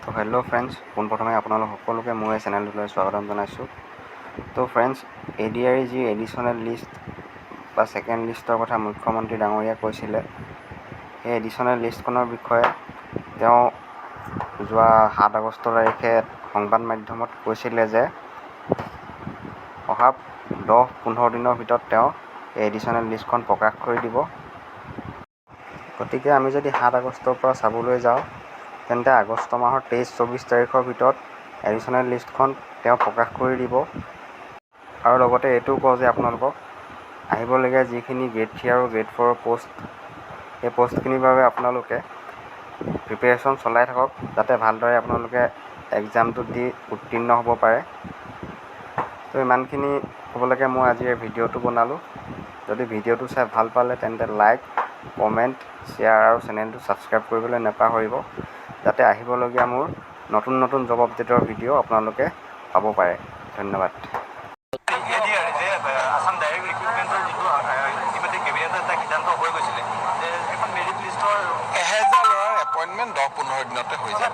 তো hello' friends, পোনপ্ৰথমে আপোনালোক সকলোকে মোৰ এই চেনেলটোলৈ স্বাগতম জনাইছোঁ। তো ফ্ৰেণ্ডছ, ADR যি এডিশ্যনেল লিষ্ট বা ছেকেণ্ড লিষ্টৰ কথা মুখ্যমন্ত্ৰী ডাঙৰীয়াই কৈছিলে, সেই এডিশ্যনেল লিষ্টখনৰ বিষয়ে তেওঁ যোৱা 7 আগষ্ট তাৰিখে সংবাদ মাধ্যমত কৈছিলে যে অহা 10-15 দিনৰ ভিতৰত তেওঁ এই এডিশ্যনেল লিষ্টখন প্ৰকাশ কৰি দিব। গতিকে আমি যদি 7 আগষ্টৰ পৰা চাবলৈ যাওঁ, তেন্তে আগষ্ট মাহৰ 23-24 তাৰিখৰ ভিতৰত এডিশ্যনেল লিষ্টখন তেওঁ প্ৰকাশ কৰি দিব। আৰু লগতে এইটোও কওঁ যে আপোনালোকক আহিবলগীয়া যিখিনি গ্ৰেড 3 আৰু গ্ৰেড 4ৰ পষ্ট, সেই পষ্টখিনিৰ বাবে আপোনালোকে প্ৰিপেৰেশ্যন চলাই থাকক, যাতে ভালদৰে আপোনালোকে এক্সামটো দি উত্তীৰ্ণ হ'ব পাৰে। তো ইমানখিনি ক'বলৈকে মই আজি এই ভিডিঅ'টো বনালোঁ। যদি ভিডিঅ'টো চাই ভাল পালে তেন্তে লাইক, কমেণ্ট, শ্বেয়াৰ আৰু চেনেলটো ছাবস্ক্ৰাইব কৰিবলৈ নাপাহৰিব, যাতে আহিবলগীয়া মোৰ নতুন নতুন জব আপডেটৰ ভিডিঅ' আপোনালোকে পাব পাৰে। ধন্যবাদ। আসাম ডাইৰেক্ট ৰিক্ৰুটমেণ্টৰ যিটো ইতিমধ্যে কেবিনেটত এটা সিদ্ধান্ত হৈ গৈছিলে যে এখন মেৰিট লিষ্টৰ 1000 ল'ৰাৰ এপইণ্টমেণ্ট 10-15 দিনতে হৈ যায়।